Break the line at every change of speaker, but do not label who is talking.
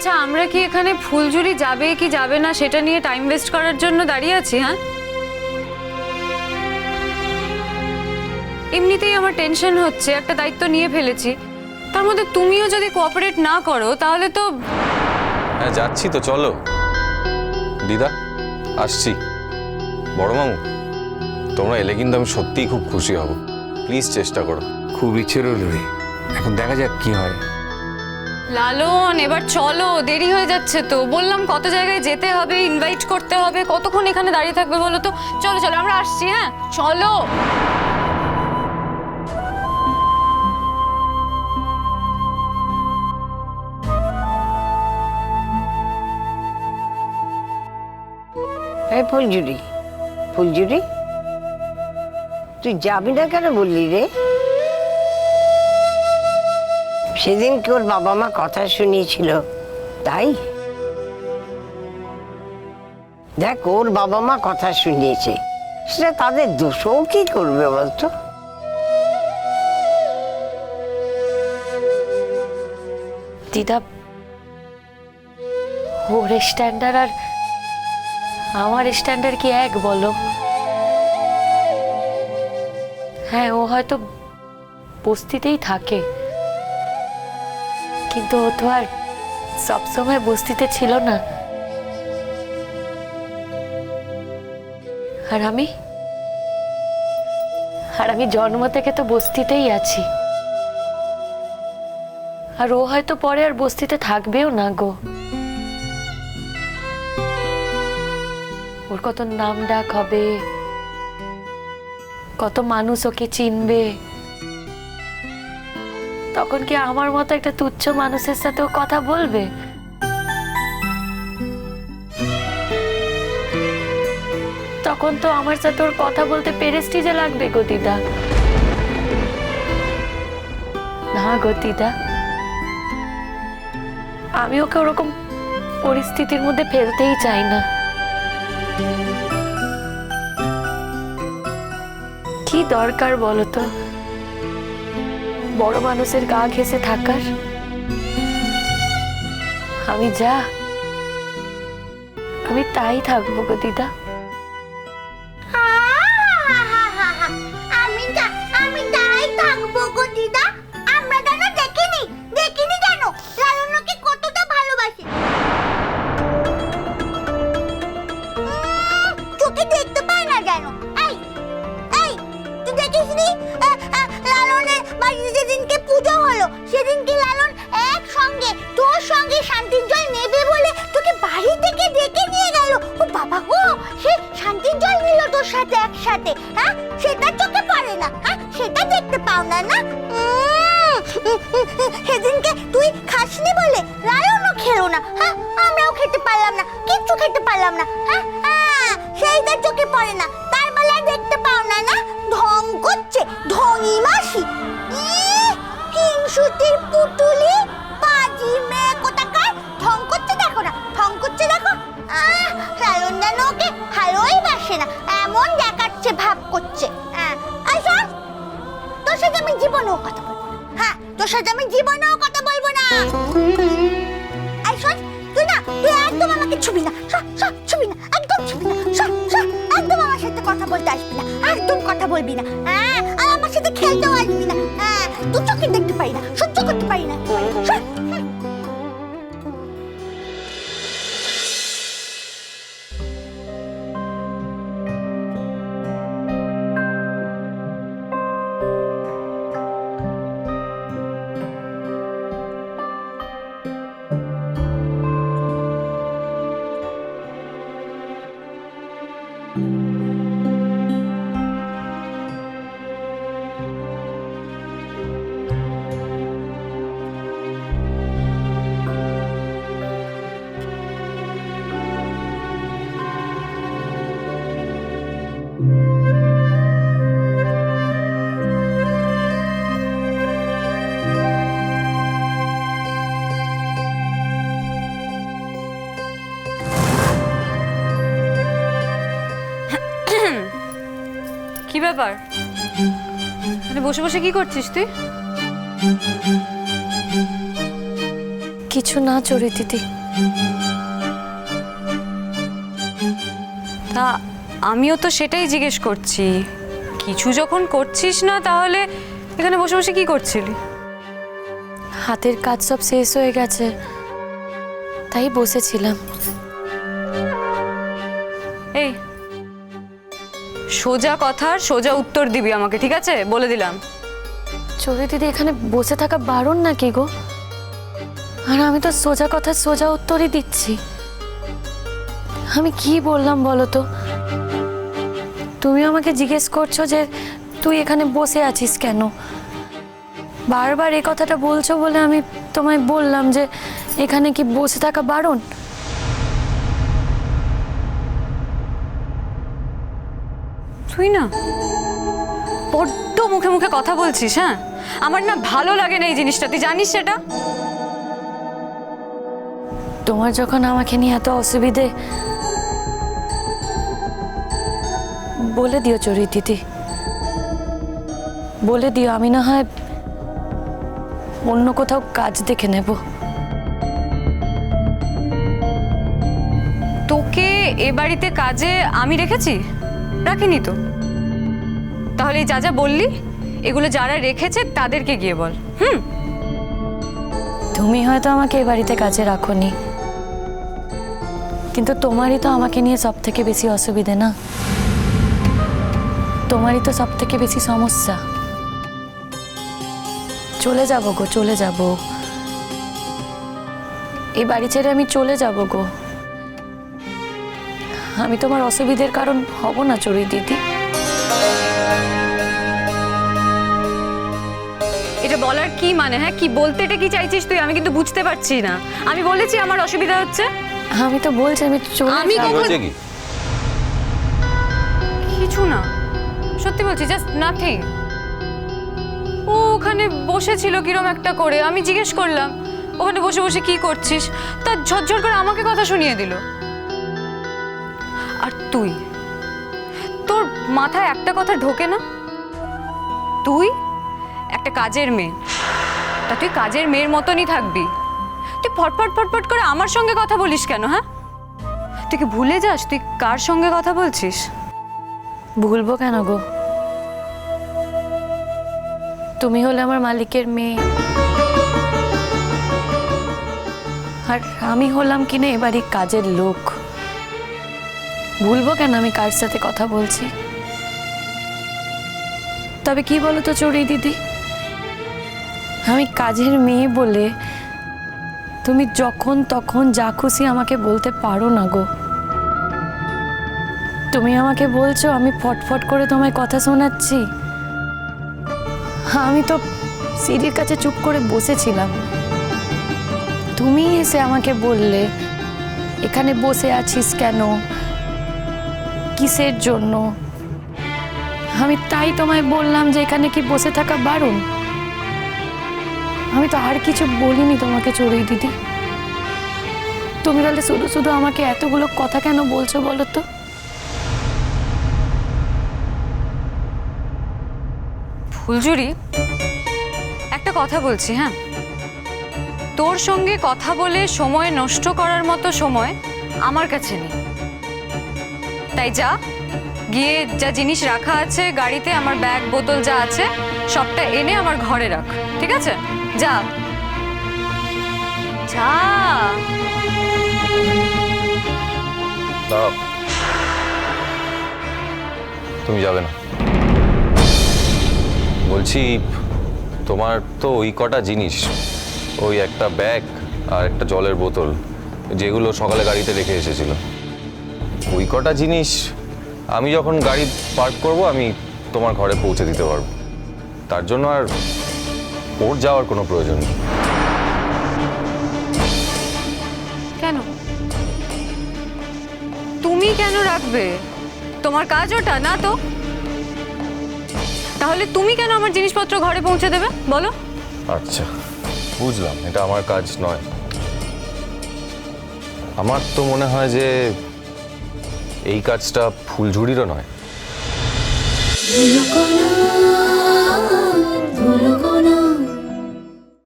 আচ্ছা আমরা কি এখানে ফুলঝুরি যাবে কি যাবে না সেটা নিয়ে টাইম ওয়েস্ট করার জন্য দাঁড়িয়ে আছি? হ্যাঁ, এমনিতেই আমার টেনশন হচ্ছে, একটা দায়িত্ব নিয়ে ফেলেছি, তার মধ্যে তুমিও যদি কোঅপারেট না করো তাহলে তো।
হ্যাঁ যাচ্ছি তো, চলো। দিদা আসছি। বড় মামু তোমরা এলে কিন্তু আমি সত্যিই খুব খুশি হব, প্লিজ চেষ্টা করো।
খুব ইচ্ছে রইল রে, এখন দেখা যাক কি হয়।
লালন এবার চলো, দেরি হয়ে যাচ্ছে তো, বললাম কত জায়গায় যেতে হবে, ইনভাইট করতে হবে, কতক্ষণ এখানে দাঁড়িয়ে থাকবে বলো তো? চলো চলো আমরা আসছি। হ্যাঁ চলো।
এই ফুলঝুরি, ফুলঝুরি তুই যাবি না কেন বললি রে? সেদিন কি ওর বাবা মা কথা শুনিয়েছিল তাই? দেখ ওর বাবা মা কথা শুনিয়েছে, সেটা তাদের দোষও কি করবে বলতো?
দিদা, ওর স্ট্যান্ডার্ড আর আমার স্ট্যান্ডার্ড কি এক বলো? হ্যাঁ ও হয়তো বস্তিতেই থাকে, কিন্তু ও তো আর সবসময় বস্তিতে ছিল না। আর আমি জন্ম থেকে তো বস্তিতেই আছি, আর ও হয়তো পরে আর বস্তিতে থাকবেও না গো। ওর কত নাম ডাক হবে, কত মানুষ ওকে চিনবে, তখন কি আমার মতো একটা তুচ্ছ মানুষের সাথে ও কথা বলবে? তখন তো আমার সাথে ওর কথা বলতে প্রেস্টিজে লাগবে গো দিদা। না গো দিদা, আমি ওকে ওরকম পরিস্থিতির মধ্যে ফেলতেই চাই না। কি দরকার বলো তো বড় মানুষের গা ঘেঁষে থাকার? আমি যা, আমি তাই থাকবো গো দিদা।
আমি তাই থাকবো গো দিদা। আমরা কেন দেখিনি কেন লালনকে কতটা ভালোবাসি? চোখে দেখতে পাই না কেন? এই এই তুই দেখিসনি লালনের বাড়িতে যেদিনকে পুজো হলো সেদিনকে লালন একসঙ্গে তোর সঙ্গে শান্তির জল নেবে বলে তোকে বাড়ি থেকে ডেকে নিয়ে গেল। ও বাবা গো, সে শান্তির জল নিল তোর সাথে একসাথে। হ্যাঁ সেটা চোখে পড়ে না? হ্যাঁ সেটা দেখতে পাও না? না সেদিনকে তুই খাসনি বলে লালনও খেলো না। হ্যাঁ আমরাও খেতে পারলাম না, কিচ্ছু খেতে পারলাম না। হ্যাঁ সেইটা চোখে পড়ে না, তার বেলায় দেখতে পাও না? না ঢং করছে ঢঙি মাসি, হিংসুতির পুতুলি, পাজি মেয়ে কোথাকার, ঢং করছে দেখো না, ঢং করছে দেখো। লালন যেন ওকে ভালোই বাসে না এমন দেখাচ্ছে, ভাব করছে। এই শোন, তোর সাথে আমি জীবনেও কথা বলবো না। হ্যাঁ তোর সাথে আমি জীবনেও কথা বলবো না। এই শোন, তুই একদম আমাকে ছুবি না, ছুবি না, একদম ছুবি না, একদম আমার সাথে কথা বলতে আসবি না, একদম কথা বলবি না। আর আমার সাথে খেলতেও আসবি না। তুই চোখে দেখতে পারি না, সহ্য করতে পারি না।
কি ব্যাপার, বসে বসে কি করছিস তুই?
কিছু না চড়ি দিদি।
তা আমিও তো সেটাই জিজ্ঞেস করছি, কিছু যখন করছিস না তাহলে এখানে বসে বসে কি করছিলি?
হাতের কাজ সব শেষ হয়ে গেছে, তাই বসেছিলাম।
এই সোজা কথার সোজা উত্তর দিবি আমাকে, ঠিক আছে? বলে দিলাম।
চড়ি দিদি, এখানে বসে থাকা বারণ নাকি গো? আর আমি তো সোজা কথা সোজা উত্তরই দিচ্ছি। আমি কি বললাম বলো তো? তুমি আমাকে জিজ্ঞেস করছো যে তুই এখানে বসে আছিস কেন। বারবার এই কথাটা বলছো বলে আমি তোমায় বললাম যে এখানে কি বসে থাকা বারণ।
তুই না বড্ড মুখে মুখে কথা বলছিস। হ্যাঁ, আমার না ভালো লাগে না এই জিনিসটা, তুই জানিস সেটা?
তোমার যখন আমাকে নিয়ে এত অসুবিধে, বলে দিও চড়ি দিদি, বলে দিও। আমি না হয় অন্য কোথাও কাজ দেখে নেব।
তোকে এ বাড়িতে কাজে আমি রেখেছি? রাখিনি তো। তাহলে যা যা বললি এগুলো যারা রেখেছে তাদেরকে গিয়ে বল।
তুমি হয়তো আমাকে এ বাড়িতে কাজে রাখোনি, কিন্তু তোমারই তো আমাকে নিয়ে সব থেকে বেশি অসুবিধে না? তোমারই তো সব থেকে বেশি সমস্যা। চলে যাব গো, চলে যাব। এই বাড়ি ছেড়ে আমি চলে যাব গো। আমি তোমার অসুবিধের কারণ হব না চড়ি দিদি।
এটা বলার কি মানে? হ্যাঁ, কি বলতে এটা কি চাইছিস তুই? আমি কিন্তু বুঝতে পারছি না। আমি বলেছি আমার অসুবিধা হচ্ছে।
আমি তো বলছি আমি চলে
আমি
যাব।
হয়েছে কি?
কিছু না, সত্যি বলছি, জাস্ট নাথিং। ও ওখানে বসেছিল কিরম একটা করে, আমি জিজ্ঞেস করলাম ওখানে বসে বসে কি করছিস, তা ঝরঝর করে আমাকে কথা শুনিয়ে দিল। আর তুই, তোর মাথায় একটা কথা ঢোকে না? তুই একটা কাজের মেয়ে, তা তুই কাজের মেয়ের মতনই থাকবি। তুই ফটফট ফটফট করে আমার সঙ্গে কথা বলিস কেন? হ্যাঁ, তুই কি ভুলে যাস তুই কার সঙ্গে কথা বলছিস?
ভুলবো কেন গো? তুমি হলে আমার মালিকের মেয়ে, আর আমি হলাম কিনা এবারই কাজের লোক। ভুলবো কেন আমি কার সাথে কথা বলছি? তবে কি বলো তো চড়ি দিদি, আমি কাজের মেয়ে বলে তুমি যখন তখন যা খুশি আমাকে বলতে পারো না গো। তুমি আমাকে বলছো আমি ফটফট করে তোমায় কথা শোনাচ্ছি। আমি তো সিঁড়ির কাছে চুপ করে বসেছিলাম, তুমি এসে আমাকে বললে এখানে বসে আছিস কেন, কিসের জন্য। আমি তাই তোমায় বললাম যে এখানে কি বসে থাকা বারণ। আমি তো আর কিছু বলিনি তোমাকে চড়ি দিদি। তুমি তাহলে শুধু শুধু আমাকে এতগুলো কথা কেন বলছো বলো তো?
ফুলঝুরি, একটা কথা বলছি। হ্যাঁ, তোর সঙ্গে কথা বলে সময় নষ্ট করার মতো সময় আমার কাছে নেই। তাই যা গিয়ে যা জিনিস রাখা আছে গাড়িতে, আমার ব্যাগ বোতল যা আছে সবটা এনে আমার ঘরে রাখ, ঠিক আছে? যা যা।
দাঁড়াও, তুমি যাবে না। বলছি, তোমার তো ওই কটা জিনিস, ওই একটা ব্যাগ আর একটা জলের বোতল, যেগুলো সকালে গাড়িতে রেখে এসেছিল, ওই কটা জিনিস আমি যখন গাড়ি পার্ক করব আমি তোমার ঘরে পৌঁছে দিতে পারবো। তার জন্য আর ওর যাওয়ার কোনো প্রয়োজন নেই।
কেন? তুমি কেন রাখবে? তোমার কাজ ওটা না তো? তাহলে তুমি কেন আমার জিনিসপত্র ঘরে পৌঁছে দেবে বলো?
আচ্ছা, বুঝলাম, এটা আমার কাজ নয়। আমার তো মনে হয় যে এই কাজটা ফুলঝুরিরও নয়।